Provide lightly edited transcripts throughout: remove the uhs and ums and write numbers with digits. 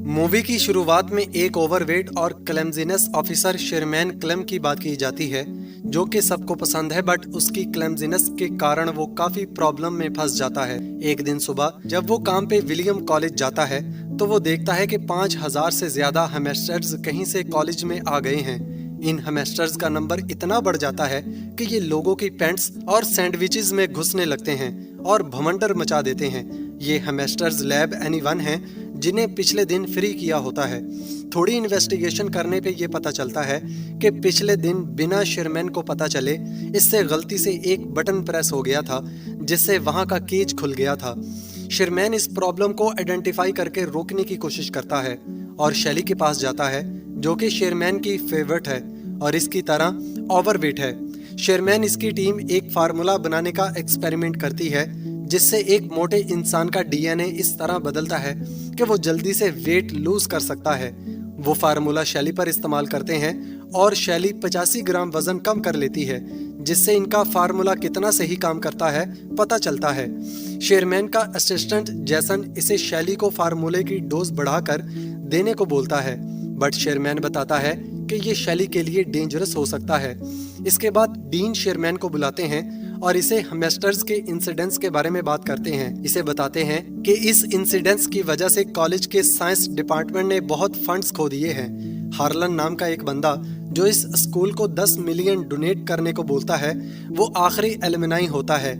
Movie की शुरुआत में एक ओवरवेट और क्लेमजीनेस ऑफिसर शेरमैन क्लेम की बात की जाती है, जो कि सबको पसंद है, बट उसकी क्लेमजीनेस के कारण वो काफी प्रॉब्लम में फंस जाता है। एक दिन सुबह जब वो काम पे विलियम कॉलेज जाता है तो वो देखता है कि 5000 से ज्यादा हेमस्टर्स कहीं से कॉलेज में आ गए हैं। इन हेमस्टर्स का नंबर इतना बढ़ जाता है कि ये लोगों की पैंट्स और सैंडविचेस में घुसने लगते हैं और भमंडर मचा देते हैं। ये हेमस्टर्स लैब एनीवन हैं जिन्हें पिछले दिन फ्री किया होता है। थोड़ी इन्वेस्टिगेशन करने पे ये पता चलता है कि पिछले दिन बिना शेरमैन को पता चले इससे गलती से एक बटन प्रेस हो गया था, जिससे वहां का केज खुल गया था। शेरमैन इस प्रॉब्लम को आइडेंटिफाई करके रोकने की कोशिश करता है और शैली के पास जाता है, जो कि शेरमैन की फेवरेट है और इसकी तरह ओवरवेट है। शेरमैन इसकी टीम एक फार्मूला बनाने का एक्सपेरिमेंट करती है, जिससे एक मोटे इंसान का डीएनए इस तरह बदलता है कि वो जल्दी से वेट लूज कर सकता है। वो फार्मूला शैली पर इस्तेमाल करते हैं और शैली 85 ग्राम वजन कम कर लेती है, जिससे इनका फार्मूला कितना सही काम करता है पता चलता है। शेरमैन का असिस्टेंट जैसन इसे शैली को फार्मूले की डोज बढ़ाकर देने को बोलता है, बट शेरमैन बताता है कि ये शैली के लिए डेंजरस हो सकता है। इसके बाद डीन शेरमैन को बुलाते हैं और इसे हेमस्टर्स के इंसिडेंट्स के बारे में बात करते हैं। इसे बताते हैं कि इस इंसिडेंट्स की वजह से कॉलेज के साइंस डिपार्टमेंट ने बहुत फंड्स खो दिए हैं। हार्लन नाम का एक बंदा जो इस स्कूल को 10 मिलियन डोनेट करने को बोलता है, वो आखिरी एलुमनाई होता है।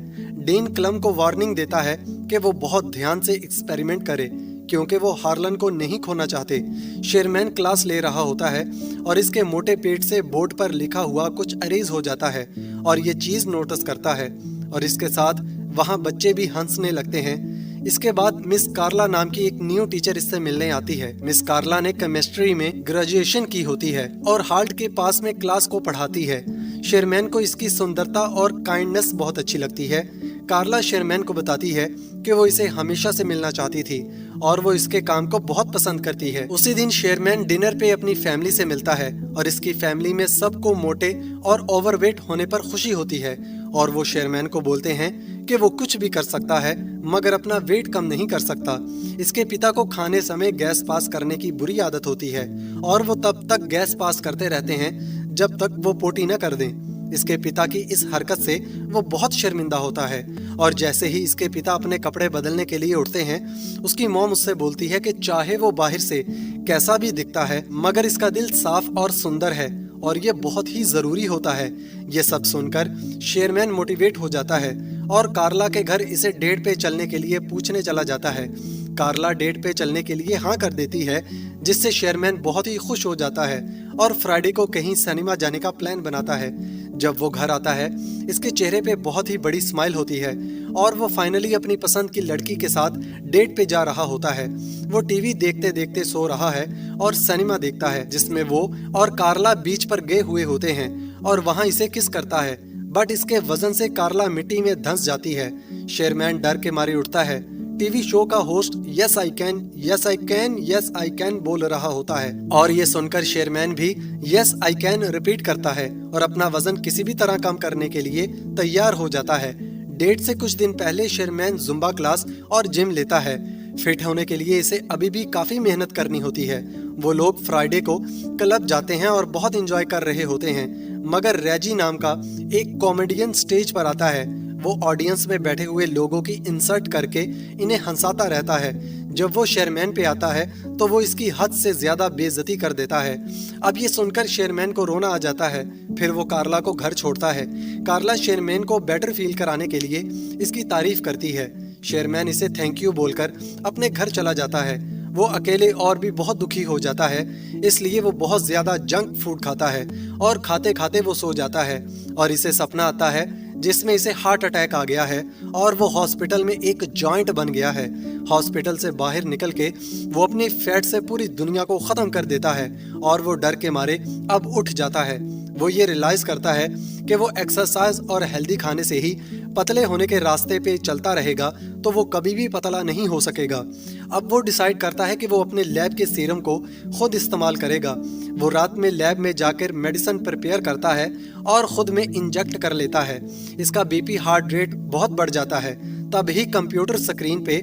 डीन क्लम को वार्निंग देता है कि वो बहुत ध्यान से एक्सपेरिमेंट करे, क्योंकि वो हार्लन को नहीं खोना चाहते। शेरमैन क्लास ले रहा होता है और इसके मोटे पेट से बोर्ड पर लिखा हुआ कुछ अरेज हो जाता है और ये चीज नोटिस करता है और इसके साथ वहाँ बच्चे भी हंसने लगते हैं। इसके बाद मिस कार्ला नाम की एक न्यू टीचर इससे मिलने आती है। मिस कार्ला ने केमिस्ट्री में ग्रेजुएशन की होती है और हार्ट के पास में क्लास को पढ़ाती है। शेरमैन को इसकी सुंदरता और काइंडनेस बहुत अच्छी लगती है। कार्ला शेरमैन को बताती है कि वो इसे हमेशा से मिलना चाहती थी और वो इसके काम को बहुत पसंद करती है। उसी दिन शेरमैन डिनर पे अपनी फैमिली से मिलता है और इसकी फैमिली में सबको मोटे और ओवरवेट होने पर खुशी होती है और वो शेरमैन को बोलते हैं कि वो कुछ भी कर सकता है मगर अपना वेट कम नहीं कर सकता। इसके पिता को खाने समय गैस पास करने की बुरी आदत होती है और वो तब तक गैस पास करते रहते हैं जब तक वो पोटी न कर दें। इसके पिता की इस हरकत से वो बहुत शर्मिंदा होता है और जैसे ही इसके पिता अपने कपड़े बदलने के लिए उठते हैं, उसकी मॉम उससे बोलती है कि चाहे वो बाहर से कैसा भी दिखता है मगर इसका दिल साफ और सुंदर है और ये बहुत ही जरूरी होता है। ये सब सुनकर शेरमैन मोटिवेट हो जाता है और कार्ला के घर इसे डेट पे चलने के लिए पूछने चला जाता है। कार्ला डेट पे चलने के लिए हाँ कर देती है, जिससे शेरमैन बहुत ही खुश हो जाता है और फ्राइडे को कहीं सिनेमा जाने का प्लान बनाता है। जब वो घर आता है, इसके चेहरे पे बहुत ही बड़ी स्माइल होती है और वो फाइनली अपनी पसंद की लड़की के साथ डेट पे जा रहा होता है। वो टीवी देखते देखते सो रहा है और सिनेमा देखता है, जिसमें वो और कार्ला बीच पर गए हुए होते हैं और वहाँ इसे किस करता है, बट इसके वजन से कार्ला मिट्टी में धंस जाती है। शेरमैन डर के मारे उठता है। टीवी शो का host yes I can, yes I can, yes I can बोल रहा होता है और ये सुनकर शेरमैन भी यस आई कैन रिपीट करता है और अपना वजन किसी भी तरह कम करने के लिए तैयार हो जाता है। डेट से कुछ दिन पहले शेरमैन जुम्बा क्लास और जिम लेता है। फिट होने के लिए इसे अभी भी काफी मेहनत करनी होती है। वो लोग फ्राइडे को क्लब जाते हैं और बहुत एंजॉय कर रहे होते हैं, मगर रैजी नाम का एक कॉमेडियन स्टेज पर आता है। वो ऑडियंस में बैठे हुए लोगों की इंसल्ट करके इन्हें हंसाता रहता है। जब वो शेरमैन पे आता है तो वो इसकी हद से ज्यादा बेइज्जती कर देता है। अब ये सुनकर शेरमैन को रोना आ जाता है। फिर वो कार्ला को घर छोड़ता है। कार्ला शेरमैन को बेटर फील कराने के लिए इसकी तारीफ करती है। शेरमैन इसे थैंक यू बोलकर अपने घर चला जाता है। वो अकेले और भी बहुत दुखी हो जाता है, इसलिए वो बहुत ज्यादा जंक फूड खाता है और खाते खाते वो सो जाता है और इसे सपना आता है जिसमें इसे हार्ट अटैक आ गया है और वो हॉस्पिटल में एक जॉइंट बन गया है। हॉस्पिटल से बाहर निकल के वो अपनी फैट से पूरी दुनिया को खत्म कर देता है और वो डर के मारे अब उठ जाता है। वो ये रियलाइज करता है कि वो एक्सरसाइज और हेल्दी खाने से ही पतले होने के रास्ते पे चलता रहेगा तो वो कभी भी पतला नहीं हो सकेगा। अब वो डिसाइड करता है कि वो अपने लैब के सीरम को खुद इस्तेमाल करेगा। वो रात में लैब में जाकर मेडिसिन प्रिपेयर करता है और खुद में इंजेक्ट कर लेता है। इसका बीपी हार्ट रेट बहुत बढ़ जाता है। तभी कंप्यूटर स्क्रीन पे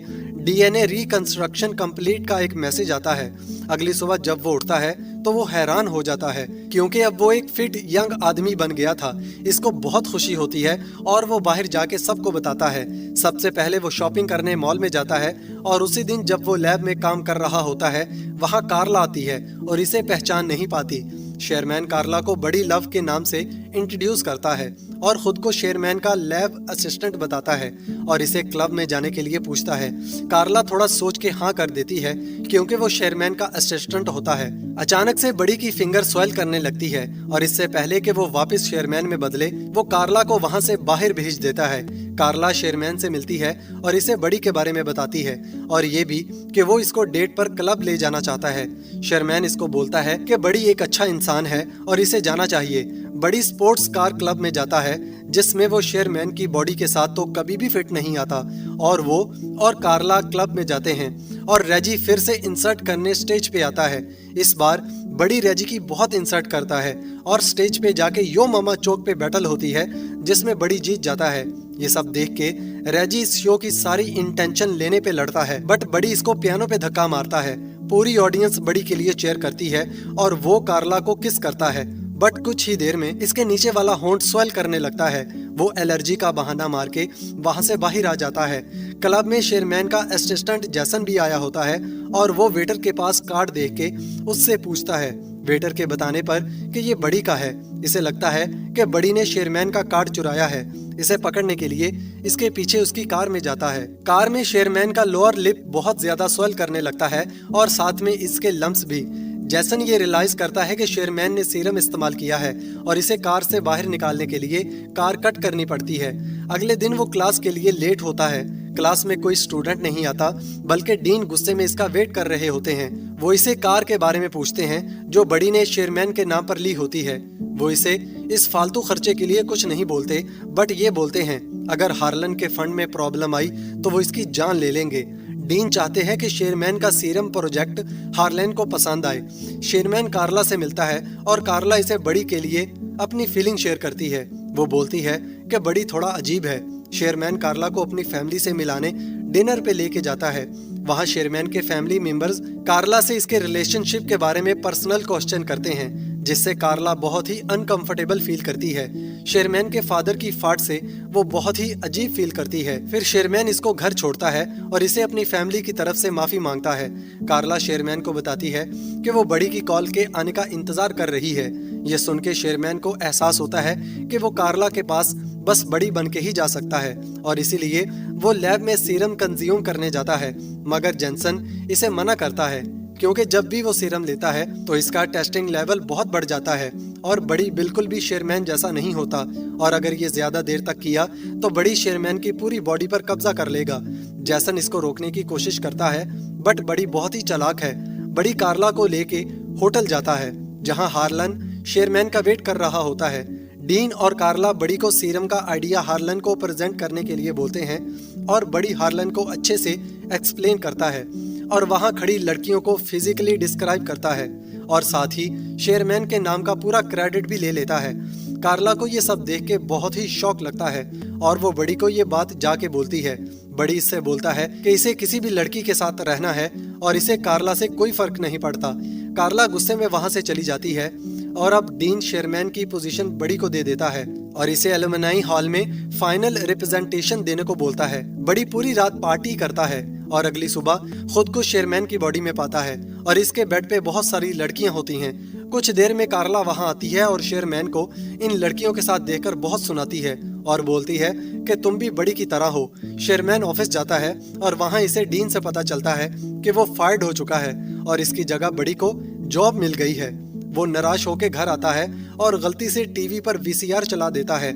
डीएनए रिकंस्ट्रक्शन कंप्लीट का एक मैसेज आता है। अगली सुबह जब वो उठता है तो वो हैरान हो जाता है क्योंकि अब वो एक फिट यंग आदमी बन गया था। इसको बहुत खुशी होती है और वो बाहर जाके सबको बताता है। सबसे पहले वो शॉपिंग करने मॉल में जाता है और उसी दिन जब वो लैब में काम कर रहा होता है वहाँ कार्ला आती है और इसे पहचान नहीं पाती। शेरमैन कार्ला को बड़ी लव के नाम से इंट्रोड्यूस करता है और खुद को शेरमैन का लैब असिस्टेंट बताता है और इसे क्लब में जाने के लिए पूछता है। कार्ला थोड़ा सोच के हाँ कर देती है क्योंकि वो शेरमैन का असिस्टेंट होता है। अचानक से बड़ी की फिंगर स्वेल करने लगती है और इससे पहले कि वो वापस शेरमैन में बदले वो कार्ला को वहाँ से बाहर भेज देता है। कार्ला शेरमैन से मिलती है और इसे बड़ी के बारे में बताती है और ये भी कि वो इसको डेट पर क्लब ले जाना चाहता है। शेरमैन इसको बोलता है कि बड़ी एक अच्छा इंसान है और इसे जाना चाहिए। बड़ी स्पोर्ट्स कार क्लब में जाता है जिसमें वो शेरमैन की बॉडी के साथ तो कभी भी फिट नहीं आता और वो और कार्ला क्लब में जाते हैं और रेजी फिर से इंसर्ट करने स्टेज पे आता है। इस बार बड़ी रेजी की बहुत इंसर्ट करता है और स्टेज पे जाके यो मामा चौक पे बैटल होती है जिसमें बड़ी जीत जाता है। ये सब देख के रेजी इस शो की सारी इंटेंशन लेने पे लड़ता है बट बड़ी इसको पियानो पे धक्का मारता है। पूरी ऑडियंस बड़ी के लिए चेयर करती है और वो कार्ला को किस करता है बट कुछ ही देर में इसके नीचे वाला होंठ स्वेल करने लगता है। वो एलर्जी का बहाना मार के वहाँ से बाहर आ जाता है। क्लब में शेरमैन का असिस्टेंट जैसन भी आया होता है और वो वेटर के पास कार्ड देख के उससे पूछता है वेटर के बताने पर कि ये बड़ी का है। इसे लगता है कि बड़ी ने शेरमैन का कार्ड चुराया है। इसे पकड़ने के लिए इसके पीछे उसकी कार में जाता है। कार में शेरमैन का लोअर लिप बहुत ज्यादा स्वेल करने लगता है और साथ में इसके लम्स भी। जैसन ये रियलाइज करता है कि शेरमैन ने सीरम इस्तेमाल किया है और इसे कार से बाहर निकालने के लिए कार कट करनी पड़ती है। अगले दिन वो क्लास के लिए लेट होता है। क्लास में कोई स्टूडेंट नहीं आता बल्कि डीन गुस्से में इसका वेट कर रहे होते हैं। वो इसे कार के बारे में पूछते हैं जो बड़ी ने शेरमैन के नाम पर ली होती है। वो इसे इस फालतू खर्चे के लिए कुछ नहीं बोलते बट ये बोलते हैं अगर हार्लन के फंड में प्रॉब्लम आई तो वो इसकी जान ले लेंगे। डीन चाहते हैं कि शेरमैन का सीरम प्रोजेक्ट हार्लन को पसंद आए। शेरमैन कार्ला से मिलता है और कार्ला इसे बड़ी के लिए अपनी फीलिंग शेयर करती है। वो बोलती है कि बड़ी थोड़ा अजीब है। शेरमैन कार्ला को अपनी फैमिली से मिलाने डिनर पे लेके जाता है। वहाँ शेरमैन के फैमिली मेंबर्स कार्ला से इसके रिलेशनशिप के बारे में पर्सनल क्वेश्चन करते हैं जिससे कार्ला बहुत ही अनकंफर्टेबल फील करती है। शेरमैन के फादर की फाट से वो बहुत ही अजीब फील करती है। फिर शेरमैन इसको घर छोड़ता है और इसे अपनी फैमिली की तरफ से माफी मांगता है। कार्ला शेरमैन को बताती है कि वो बड़ी की कॉल के आने का इंतजार कर रही है। ये सुन के शेरमैन को एहसास होता है कि वो कार्ला के पास बस बड़ी बन के ही जा सकता है और इसीलिए वो लैब में सीरम कंज्यूम करने जाता है मगर जेनसन इसे मना करता है क्योंकि जब भी वो सीरम लेता है तो इसका टेस्टिंग लेवल बहुत बढ़ जाता है और बड़ी बिल्कुल भी शेरमैन जैसा नहीं होता और अगर ये ज्यादा देर तक किया तो बड़ी शेरमैन की पूरी बॉडी पर कब्जा कर लेगा। जैसन इसको रोकने की कोशिश करता है बट बड़ी बहुत ही चालाक है। बड़ी कार्ला को लेके होटल जाता है जहाँ हार्लन शेरमैन का वेट कर रहा होता है। डीन और कार्ला बड़ी को सीरम का आइडिया हार्लन को प्रेजेंट करने के लिए बोलते हैं और बड़ी हार्लन को अच्छे से एक्सप्लेन करता है और वहाँ खड़ी लड़कियों को फिजिकली डिस्क्राइब करता है और साथ ही शेरमैन के नाम का पूरा क्रेडिट भी ले लेता है। कार्ला को ये सब देख के बहुत ही शौक लगता है और वो बड़ी को ये बात जाके बोलती है। बड़ी इससे बोलता है कि इसे किसी भी लड़की के साथ रहना है और इसे कार्ला से कोई फर्क नहीं पड़ता। कार्ला गुस्से में वहाँ से चली जाती है और अब डीन शेरमैन की पोजीशन बड़ी को दे देता है और इसे एलुमनाई हॉल में फाइनल रिप्रेजेंटेशन देने को बोलता है। बड़ी पूरी रात पार्टी करता है और अगली सुबह खुद को शेरमैन की बॉडी में पाता है और इसके बेड पे बहुत सारी लड़कियां होती हैं। कुछ देर में कार्ला वहां आती है और शेरमैन को इन लड़कियों के साथ देखकर बहुत सुनाती है और बोलती है कि तुम भी बड़ी की तरह हो। शेरमैन ऑफिस जाता है और वहां इसे डीन से पता चलता है कि वो फायर्ड हो चुका है और इसकी जगह बड़ी को जॉब मिल गई है। वो निराश होकर घर आता है और गलती से टीवी पर वीसीआर चला देता है।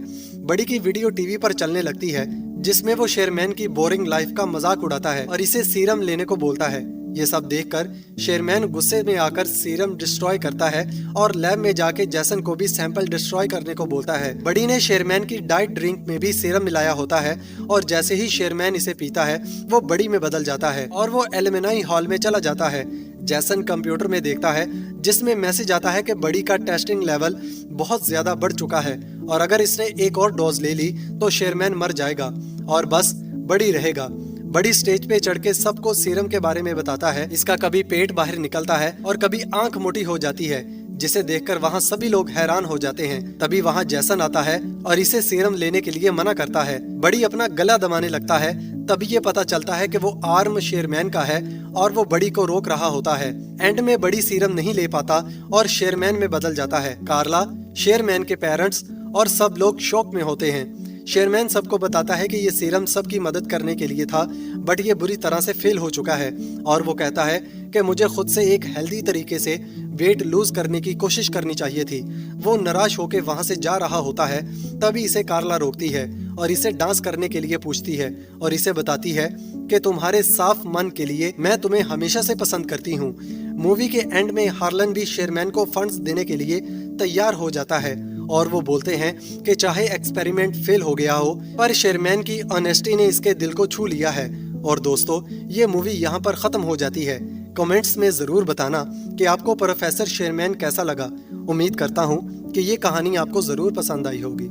बड़ी की वीडियो टीवी पर चलने लगती है जिसमें वो शेरमैन की बोरिंग लाइफ का मजाक उड़ाता है और इसे सीरम लेने को बोलता है। ये सब देखकर शेरमैन गुस्से में आकर सीरम डिस्ट्रॉय करता है और लैब में जाके जैसन को भी सैंपल डिस्ट्रॉय करने को बोलता है। बड़ी ने शेरमैन की डाइट ड्रिंक में भी सीरम मिलाया होता है और जैसे ही शेरमैन इसे पीता है वो बड़ी में बदल जाता है और वो एलुमनाई हॉल में चला जाता है। जैसन कंप्यूटर में देखता है जिसमें मैसेज आता है कि बड़ी का टेस्टिंग लेवल बहुत ज्यादा बढ़ चुका है और अगर इसने एक और डोज ले ली तो शेरमैन मर जाएगा और बस बड़ी रहेगा। बड़ी स्टेज पे चढ़ के सबको सीरम के बारे में बताता है। इसका कभी पेट बाहर निकलता है और कभी आंख मोटी हो जाती है, जिसे देखकर वहाँ सभी लोग हैरान हो जाते हैं। तभी वहाँ जैसन आता है और इसे सीरम लेने के लिए मना करता है। बड़ी अपना गला दबाने लगता है। तभी ये पता चलता है कि वो आर्म शेरमैन का है और वो बड़ी को रोक रहा होता है। एंड में बड़ी सीरम नहीं ले पाता और शेरमैन में बदल जाता है। कार्ला, शेरमैन के पेरेंट्स और सब लोग शॉक में होते हैं। शेरमैन सबको बताता है कि ये सीरम सबकी मदद करने के लिए था, बट ये बुरी तरह से फेल हो चुका है। और वो कहता है कि मुझे खुद से एक हेल्दी तरीके से वेट लूज करने की कोशिश करनी चाहिए थी। वो निराश होकर वहां से जा रहा होता है। तभी इसे कार्ला रोकती है और इसे डांस करने के लिए पूछती है और इसे बताती है कि तुम्हारे साफ मन के लिए मैं तुम्हें हमेशा से पसंद करती हूँ। मूवी के एंड में हार्लन भी शेरमैन को फंड्स देने के लिए तैयार हो जाता है और वो बोलते हैं कि चाहे एक्सपेरिमेंट फेल हो गया हो, पर शेरमैन की ऑनेस्टी ने इसके दिल को छू लिया है। और दोस्तों, ये मूवी यहाँ पर खत्म हो जाती है। कमेंट्स में जरूर बताना कि आपको प्रोफेसर शेरमैन कैसा लगा। उम्मीद करता हूँ कि ये कहानी आपको जरूर पसंद आई होगी।